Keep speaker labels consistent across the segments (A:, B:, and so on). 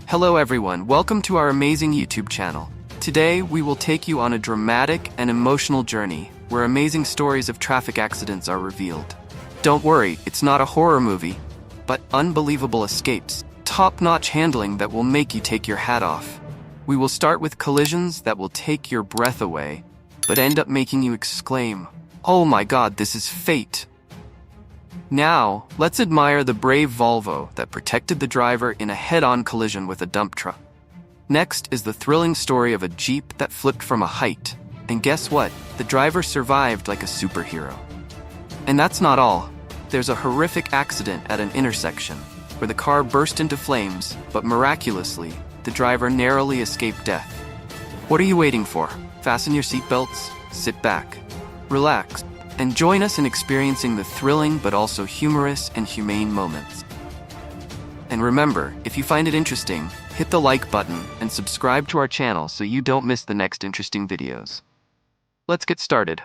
A: Hello everyone, welcome to our amazing YouTube channel. Today, we will take you on a dramatic and emotional journey where amazing stories of traffic accidents are revealed. Don't worry, it's not a horror movie, but unbelievable escapes, top-notch handling that will make you take your hat off. We will start with collisions that will take your breath away, but end up making you exclaim, "Oh my God, this is fate." Now, let's admire the brave Volvo that protected the driver in a head-on collision with a dump truck. Next is the thrilling story of a Jeep that flipped from a height. And guess what? The driver survived like a superhero. And that's not all. There's a horrific accident at an intersection where the car burst into flames, but miraculously, the driver narrowly escaped death. What are you waiting for? Fasten your seatbelts, sit back, relax, and join us in experiencing the thrilling but also humorous and humane moments. And remember, if you find it interesting, hit the like button and subscribe to our channel so you don't miss the next interesting videos. Let's get started.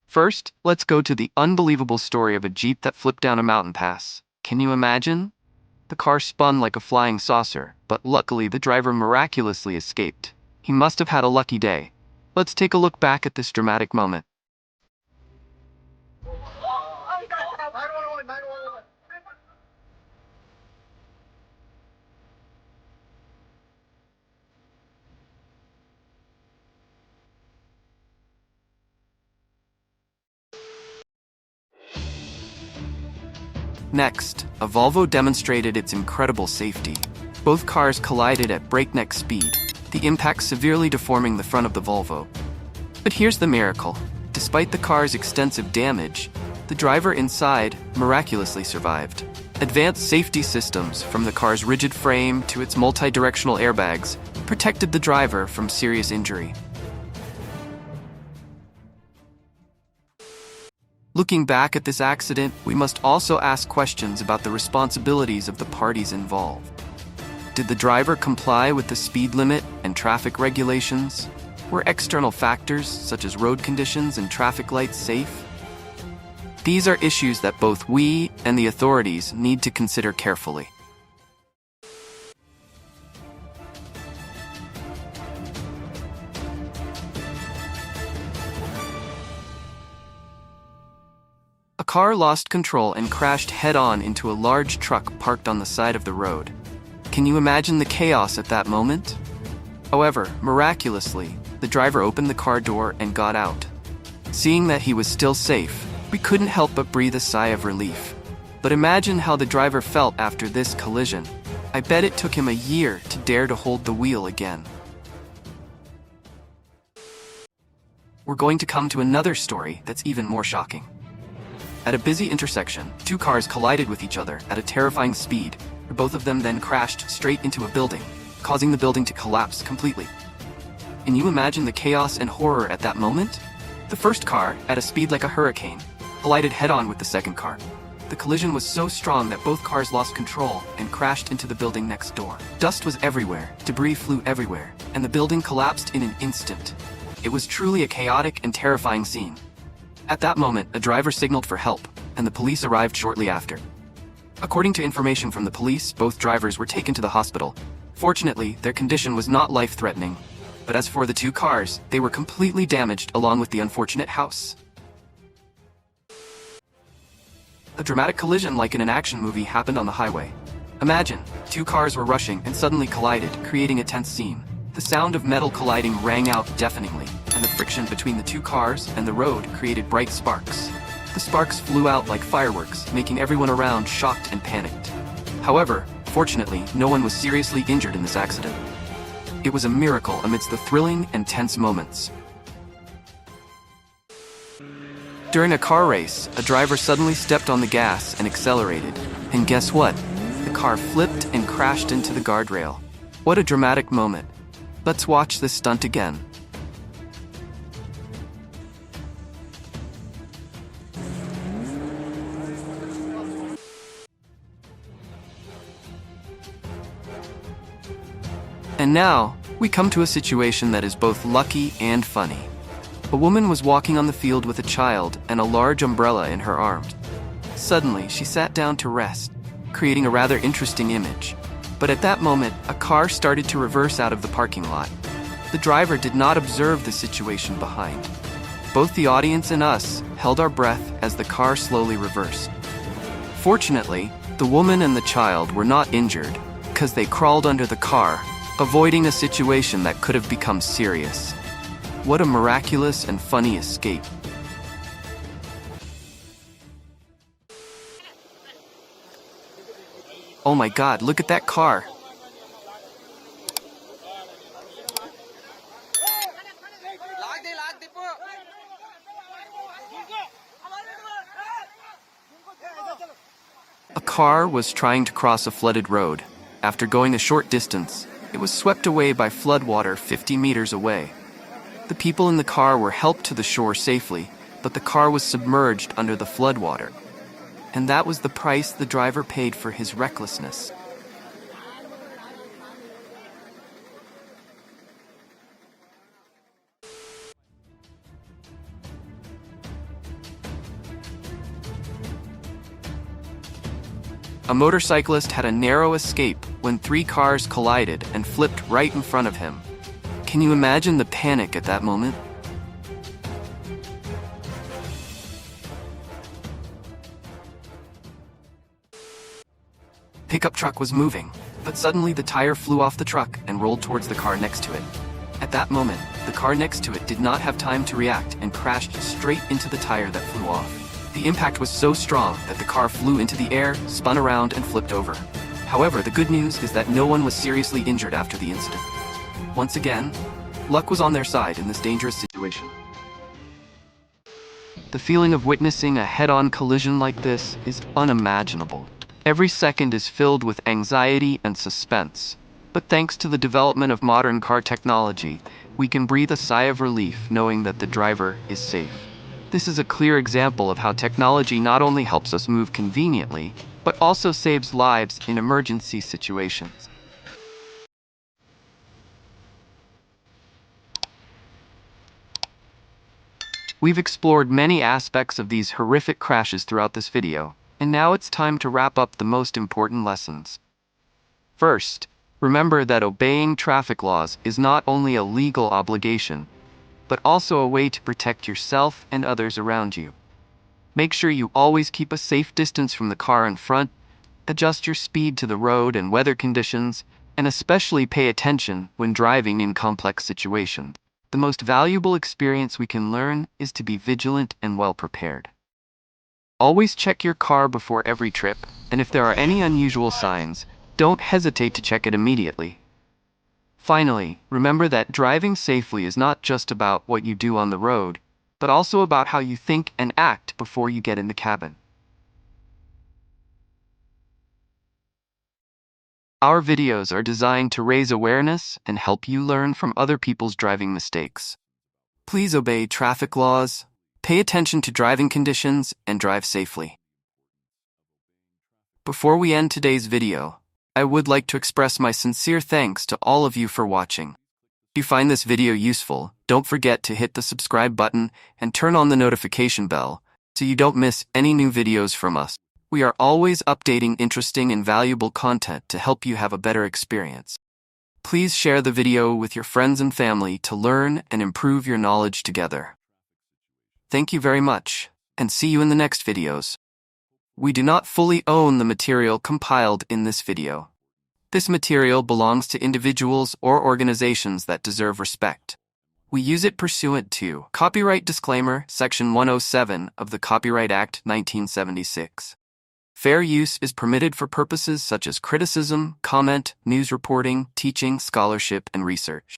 A: First, let's go to the unbelievable story of a Jeep that flipped down a mountain pass. Can you imagine? The car spun like a flying saucer, but luckily the driver miraculously escaped. He must have had a lucky day. Let's take a look back at this dramatic moment. Next, a Volvo demonstrated its incredible safety. Both cars collided at breakneck speed, the impact severely deforming the front of the Volvo. But here's the miracle. Despite the car's extensive damage, the driver inside miraculously survived. Advanced safety systems, from the car's rigid frame to its multi-directional airbags, protected the driver from serious injury. Looking back at this accident, we must also ask questions about the responsibilities of the parties involved. Did the driver comply with the speed limit and traffic regulations? Were external factors, such as road conditions and traffic lights, safe? These are issues that both we and the authorities need to consider carefully. A car lost control and crashed head-on into a large truck parked on the side of the road. Can you imagine the chaos at that moment? However, miraculously, the driver opened the car door and got out. Seeing that he was still safe, we couldn't help but breathe a sigh of relief. But imagine how the driver felt after this collision. I bet it took him a year to dare to hold the wheel again. We're going to come to another story that's even more shocking. At a busy intersection, two cars collided with each other at a terrifying speed, where both of them then crashed straight into a building, causing the building to collapse completely. Can you imagine the chaos and horror at that moment? The first car, at a speed like a hurricane, collided head-on with the second car. The collision was so strong that both cars lost control and crashed into the building next door. Dust was everywhere, debris flew everywhere, and the building collapsed in an instant. It was truly a chaotic and terrifying scene. At that moment, a driver signaled for help, and the police arrived shortly after. According to information from the police, both drivers were taken to the hospital. Fortunately, their condition was not life-threatening. But as for the two cars, they were completely damaged along with the unfortunate house. A dramatic collision like in an action movie happened on the highway. Imagine, two cars were rushing and suddenly collided, creating a tense scene. The sound of metal colliding rang out deafeningly, and the friction between the two cars and the road created bright sparks. The sparks flew out like fireworks, making everyone around shocked and panicked. However, fortunately, no one was seriously injured in this accident. It was a miracle amidst the thrilling and tense moments. During a car race, a driver suddenly stepped on the gas and accelerated. And guess what? The car flipped and crashed into the guardrail. What a dramatic moment. Let's watch this stunt again. And now, we come to a situation that is both lucky and funny. A woman was walking on the field with a child and a large umbrella in her arms. Suddenly, she sat down to rest, creating a rather interesting image. But at that moment, a car started to reverse out of the parking lot. The driver did not observe the situation behind. Both the audience and us held our breath as the car slowly reversed. Fortunately, the woman and the child were not injured because they crawled under the car, avoiding a situation that could have become serious. What a miraculous and funny escape. Oh my God, look at that car. A car was trying to cross a flooded road. After going a short distance, it was swept away by floodwater 50 meters away. The people in the car were helped to the shore safely, but the car was submerged under the floodwater. And that was the price the driver paid for his recklessness. A motorcyclist had a narrow escape when 3 cars collided and flipped right in front of him. Can you imagine the panic at that moment? Pickup truck was moving, but suddenly the tire flew off the truck and rolled towards the car next to it. At that moment, the car next to it did not have time to react and crashed straight into the tire that flew off. The impact was so strong that the car flew into the air, spun around, and flipped over. However, the good news is that no one was seriously injured after the incident. Once again, luck was on their side in this dangerous situation. The feeling of witnessing a head-on collision like this is unimaginable. Every second is filled with anxiety and suspense. But thanks to the development of modern car technology, we can breathe a sigh of relief knowing that the driver is safe. This is a clear example of how technology not only helps us move conveniently, but also saves lives in emergency situations. We've explored many aspects of these horrific crashes throughout this video, and now it's time to wrap up the most important lessons. First, remember that obeying traffic laws is not only a legal obligation, but also a way to protect yourself and others around you. Make sure you always keep a safe distance from the car in front, adjust your speed to the road and weather conditions, and especially pay attention when driving in complex situations. The most valuable experience we can learn is to be vigilant and well prepared. Always check your car before every trip, and if there are any unusual signs, don't hesitate to check it immediately. Finally, remember that driving safely is not just about what you do on the road, but also about how you think and act before you get in the cabin. Our videos are designed to raise awareness and help you learn from other people's driving mistakes. Please obey traffic laws, pay attention to driving conditions, and drive safely. Before we end today's video, I would like to express my sincere thanks to all of you for watching. If you find this video useful, don't forget to hit the subscribe button and turn on the notification bell so you don't miss any new videos from us. We are always updating interesting and valuable content to help you have a better experience. Please share the video with your friends and family to learn and improve your knowledge together. Thank you very much, and see you in the next videos. We do not fully own the material compiled in this video. This material belongs to individuals or organizations that deserve respect. We use it pursuant to Copyright Disclaimer, Section 107 of the Copyright Act 1976. Fair use is permitted for purposes such as criticism, comment, news reporting, teaching, scholarship, and research.